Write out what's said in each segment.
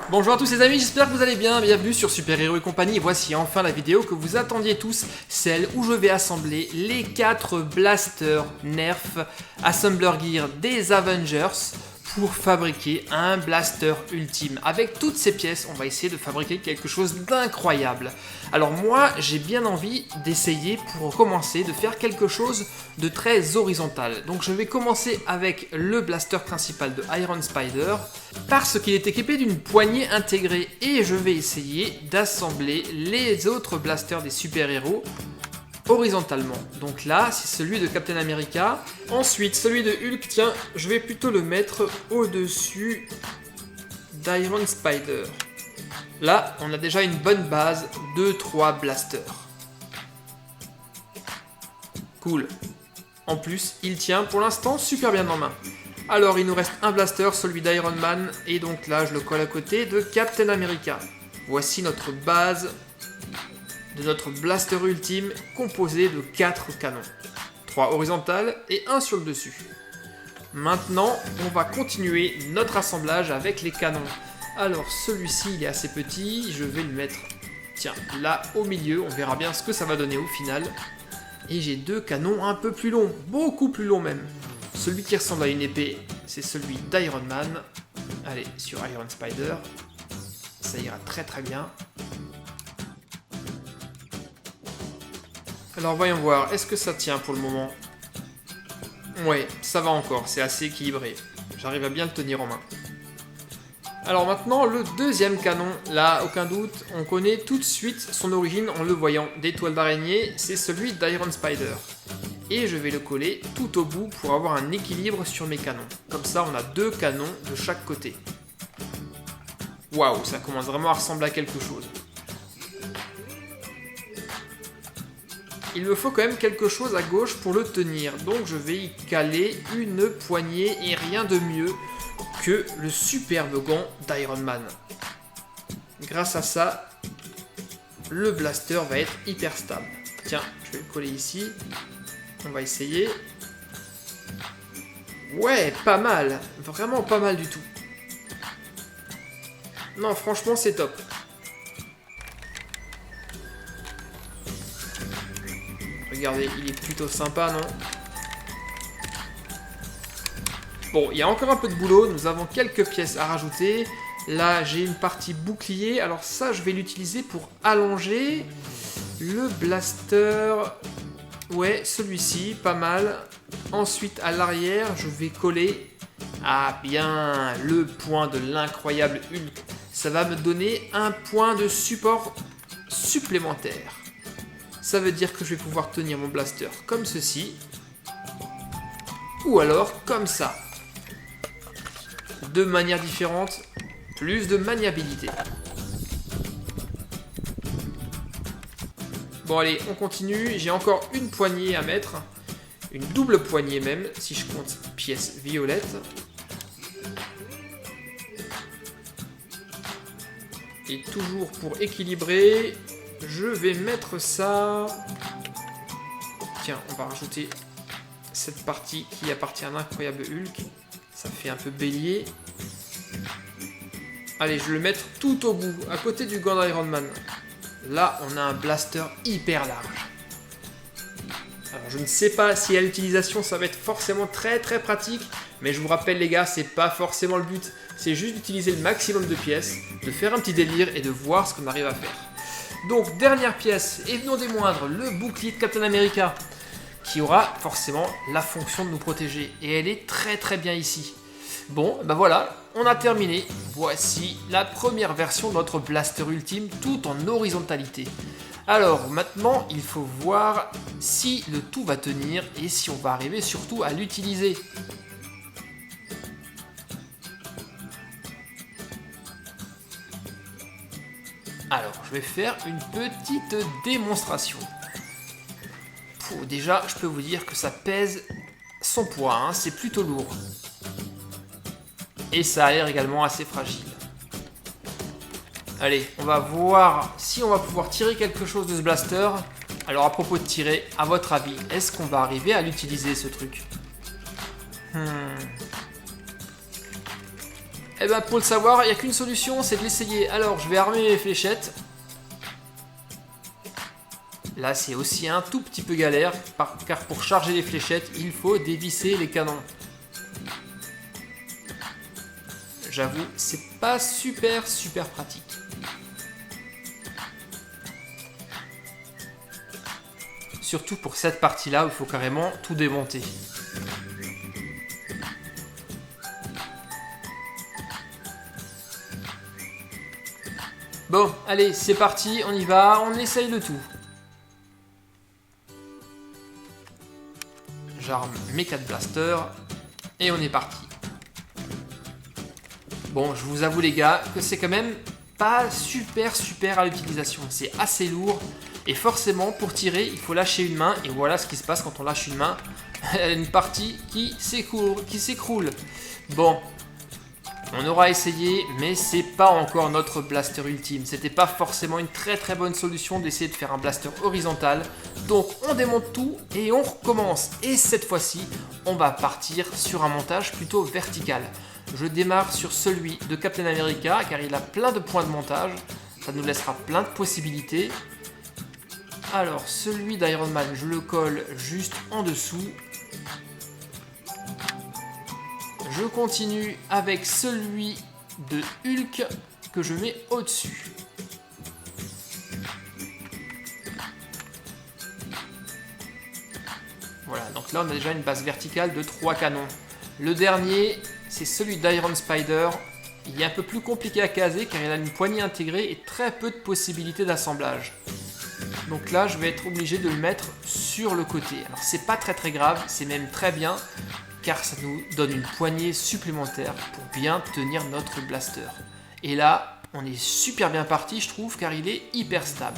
Bonjour à tous les amis, j'espère que vous allez bien, bienvenue sur Super Hero et compagnie, voici enfin la vidéo que vous attendiez tous, celle où je vais assembler les 4 blasters Nerf Assembler Gear des Avengers pour fabriquer un blaster ultime. Avec toutes ces pièces, on va essayer de fabriquer quelque chose d'incroyable. Alors moi, j'ai bien envie d'essayer pour commencer de faire quelque chose de très horizontal. Donc je vais commencer avec le blaster principal de Iron Spider parce qu'il est équipé d'une poignée intégrée et je vais essayer d'assembler les autres blasters des super-héros horizontalement. Donc là, c'est celui de Captain America. Ensuite, celui de Hulk, tiens, je vais plutôt le mettre au-dessus d'Iron Spider. Là, on a déjà une bonne base de 3 blasters. Cool. En plus, il tient pour l'instant super bien en main. Alors, il nous reste un blaster, celui d'Iron Man, et donc là, je le colle à côté de Captain America. Voici notre base de notre blaster ultime composé de 4 canons. 3 horizontales et 1 sur le dessus. Maintenant, on va continuer notre assemblage avec les canons. Alors, celui-ci, il est assez petit, je vais le mettre, tiens, là au milieu, on verra bien ce que ça va donner au final. Et j'ai 2 canons un peu plus longs, beaucoup plus longs même. Celui qui ressemble à une épée, c'est celui d'Iron Man. Allez, sur Iron Spider, ça ira très très bien. Alors voyons voir, est-ce que ça tient pour le moment? Ouais, ça va encore, c'est assez équilibré. J'arrive à bien le tenir en main. Alors maintenant, le deuxième canon, là, aucun doute, on connaît tout de suite son origine en le voyant. Des toiles d'araignée, c'est celui d'Iron Spider. Et je vais le coller tout au bout pour avoir un équilibre sur mes canons. Comme ça, on a 2 canons de chaque côté. Waouh, ça commence vraiment à ressembler à quelque chose. Il me faut quand même quelque chose à gauche pour le tenir, donc je vais y caler une poignée et rien de mieux que le superbe gant d'Iron Man. Grâce à ça, le blaster va être hyper stable. Tiens, je vais le coller ici, on va essayer. Ouais, pas mal, vraiment pas mal du tout. Non, franchement c'est top. Regardez, il est plutôt sympa, non? Bon, il y a encore un peu de boulot, nous avons quelques pièces à rajouter. Là, j'ai une partie bouclier, alors ça, je vais l'utiliser pour allonger le blaster. Ouais, celui-ci, pas mal. Ensuite, à l'arrière, je vais coller, ah bien, le point de l'incroyable Hulk. Ça va me donner un point de support supplémentaire. Ça veut dire que je vais pouvoir tenir mon blaster comme ceci. Ou alors comme ça. De manière différente, plus de maniabilité. Bon allez, on continue. J'ai encore une poignée à mettre. Une double poignée même, si je compte pièce violette. Et toujours pour équilibrer, je vais mettre ça... Tiens, on va rajouter cette partie qui appartient à l'incroyable Hulk. Ça fait un peu bélier. Allez, je vais le mettre tout au bout, à côté du gant d'Iron Man. Là, on a un blaster hyper large. Alors, je ne sais pas si à l'utilisation, ça va être forcément très très pratique. Mais je vous rappelle les gars, c'est pas forcément le but. C'est juste d'utiliser le maximum de pièces, de faire un petit délire et de voir ce qu'on arrive à faire. Donc, dernière pièce, et non des moindres, le bouclier de Captain America, qui aura forcément la fonction de nous protéger. Et elle est très très bien ici. Bon, ben voilà, on a terminé. Voici la première version de notre blaster ultime, tout en horizontalité. Alors, maintenant, il faut voir si le tout va tenir et si on va arriver surtout à l'utiliser. Alors, je vais faire une petite démonstration. Déjà, je peux vous dire que ça pèse son poids, hein, c'est plutôt lourd. Et ça a l'air également assez fragile. Allez, on va voir si on va pouvoir tirer quelque chose de ce blaster. Alors, à propos de tirer, à votre avis, est-ce qu'on va arriver à l'utiliser, ce truc? Eh ben pour le savoir, il n'y a qu'une solution, c'est de l'essayer. Alors je vais armer mes fléchettes. Là c'est aussi un tout petit peu galère, car pour charger les fléchettes, il faut dévisser les canons. J'avoue, c'est pas super pratique. Surtout pour cette partie-là où il faut carrément tout démonter. Bon, allez, c'est parti, on y va, on essaye le tout. J'arme mes 4 blasters et on est parti. Bon, je vous avoue les gars que c'est quand même pas super à l'utilisation. C'est assez lourd et forcément pour tirer il faut lâcher une main et voilà ce qui se passe quand on lâche une main. Une partie qui s'écroule. Bon, on aura essayé mais c'est pas encore notre blaster ultime. C'était pas forcément une très bonne solution d'essayer de faire un blaster horizontal. Donc on démonte tout et on recommence. Et cette fois-ci, on va partir sur un montage plutôt vertical. Je démarre sur celui de Captain America car il a plein de points de montage. Ça nous laissera plein de possibilités. Alors celui d'Iron Man, je le colle juste en dessous. Je continue avec celui de Hulk que je mets au-dessus. Voilà, donc là on a déjà une base verticale de 3 canons. Le dernier, c'est celui d'Iron Spider. Il est un peu plus compliqué à caser car il a une poignée intégrée et très peu de possibilités d'assemblage. Donc là, je vais être obligé de le mettre sur le côté. Alors c'est pas très grave, c'est même très bien car ça nous donne une poignée supplémentaire pour bien tenir notre blaster. Et là, on est super bien parti, je trouve, car il est hyper stable.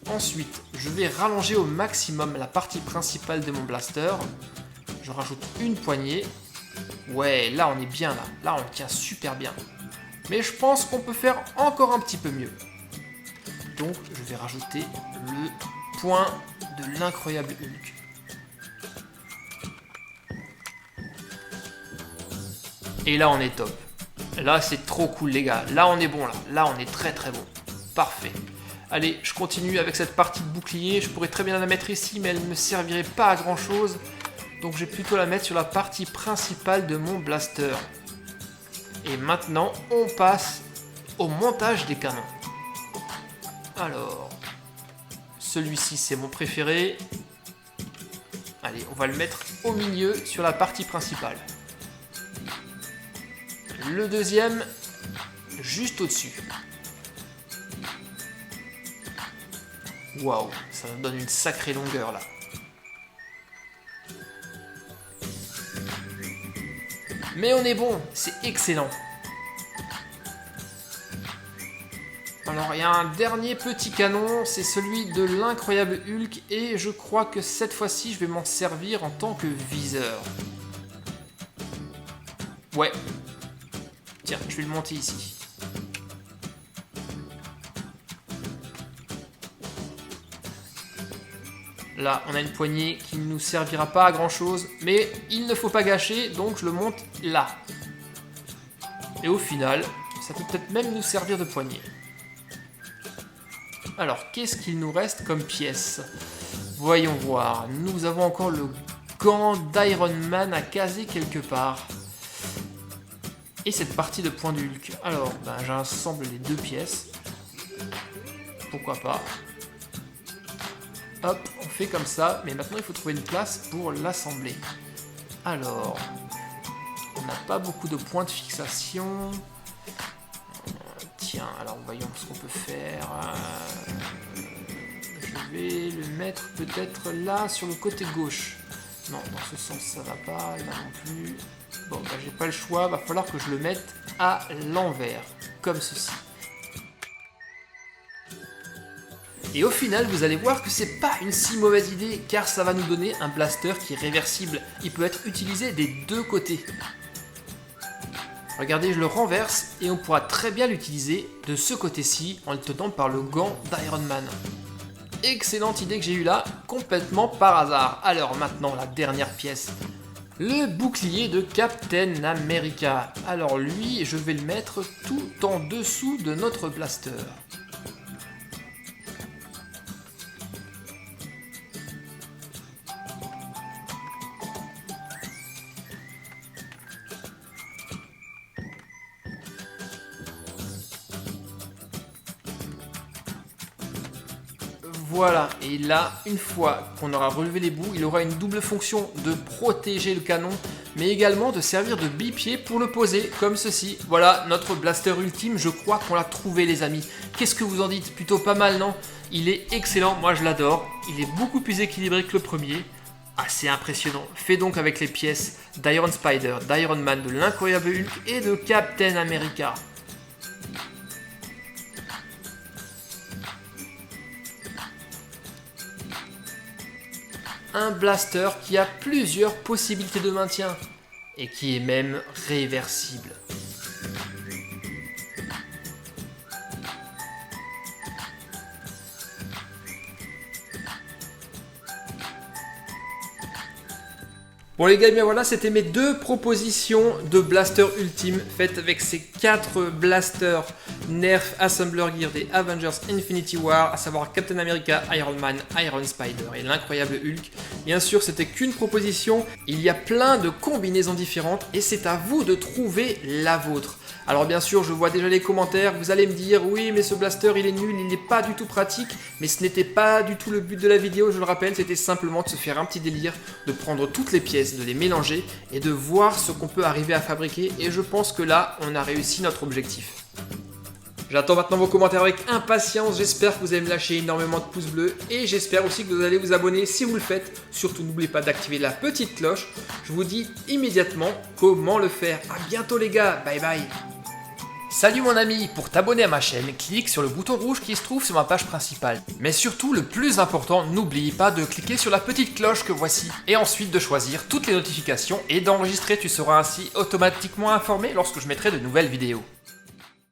Ensuite, je vais rallonger au maximum la partie principale de mon blaster. Je rajoute une poignée. Ouais, là on est bien là. Là on tient super bien. Mais je pense qu'on peut faire encore un petit peu mieux. Donc je vais rajouter le point de l'incroyable Hulk. Et là on est top. Là c'est trop cool les gars. Là on est bon là. Là on est très bon. Parfait. Allez, je continue avec cette partie de bouclier. Je pourrais très bien la mettre ici, mais elle ne me servirait pas à grand chose. Donc je vais plutôt la mettre sur la partie principale de mon blaster. Et maintenant, on passe au montage des canons. Alors, celui-ci c'est mon préféré. Allez, on va le mettre au milieu sur la partie principale. Le deuxième, juste au-dessus. Waouh, ça me donne une sacrée longueur là. Mais on est bon, c'est excellent. Alors il y a un dernier petit canon, c'est celui de l'incroyable Hulk et je crois que cette fois-ci je vais m'en servir en tant que viseur. Ouais. Tiens, je vais le monter ici. Là, on a une poignée qui ne nous servira pas à grand chose, mais il ne faut pas gâcher, donc je le monte là. Et au final, ça peut peut-être même nous servir de poignée. Alors, qu'est-ce qu'il nous reste comme pièce? Voyons voir. Nous avons encore le gant d'Iron Man à caser quelque part. Et cette partie de point du Hulk. Alors, j'assemble les deux pièces. Pourquoi pas. Hop, on fait comme ça, mais maintenant il faut trouver une place pour l'assembler. Alors, on n'a pas beaucoup de points de fixation. Tiens, alors voyons ce qu'on peut faire. Je vais le mettre peut-être là, sur le côté gauche. Non, dans ce sens ça va pas, là non plus. Bon, j'ai pas le choix, va falloir que je le mette à l'envers, comme ceci. Et au final, vous allez voir que c'est pas une si mauvaise idée, car ça va nous donner un blaster qui est réversible. Il peut être utilisé des deux côtés. Regardez, je le renverse et on pourra très bien l'utiliser de ce côté-ci en le tenant par le gant d'Iron Man. Excellente idée que j'ai eue là, complètement par hasard. Alors maintenant, la dernière pièce. Le bouclier de Captain America. Alors lui, je vais le mettre tout en dessous de notre blaster. Voilà, et là, une fois qu'on aura relevé les bouts, il aura une double fonction de protéger le canon, mais également de servir de bipied pour le poser, comme ceci. Voilà, notre blaster ultime, je crois qu'on l'a trouvé les amis. Qu'est-ce que vous en dites? Plutôt pas mal, non? Il est excellent, moi je l'adore. Il est beaucoup plus équilibré que le premier. Assez impressionnant. Fait donc avec les pièces d'Iron Spider, d'Iron Man, de l'Incroyable Hulk et de Captain America. Un blaster qui a plusieurs possibilités de maintien et qui est même réversible. Bon les gars, bien voilà, c'était mes deux propositions de blaster ultime faites avec ces 4 blasters Nerf Assembler Gear des Avengers Infinity War, à savoir Captain America, Iron Man, Iron Spider et l'incroyable Hulk. Bien sûr, c'était qu'une proposition, il y a plein de combinaisons différentes et c'est à vous de trouver la vôtre. Alors bien sûr, je vois déjà les commentaires, vous allez me dire oui mais ce blaster il est nul, il n'est pas du tout pratique, mais ce n'était pas du tout le but de la vidéo, je le rappelle, c'était simplement de se faire un petit délire, de prendre toutes les pièces, de les mélanger et de voir ce qu'on peut arriver à fabriquer, et je pense que là, on a réussi notre objectif. J'attends maintenant vos commentaires avec impatience, j'espère que vous allez me lâcher énormément de pouces bleus et j'espère aussi que vous allez vous abonner si vous le faites. Surtout n'oubliez pas d'activer la petite cloche. Je vous dis immédiatement comment le faire. A bientôt les gars, bye bye. Salut mon ami, pour t'abonner à ma chaîne, clique sur le bouton rouge qui se trouve sur ma page principale. Mais surtout, le plus important, n'oublie pas de cliquer sur la petite cloche que voici. Et ensuite de choisir toutes les notifications et d'enregistrer, tu seras ainsi automatiquement informé lorsque je mettrai de nouvelles vidéos.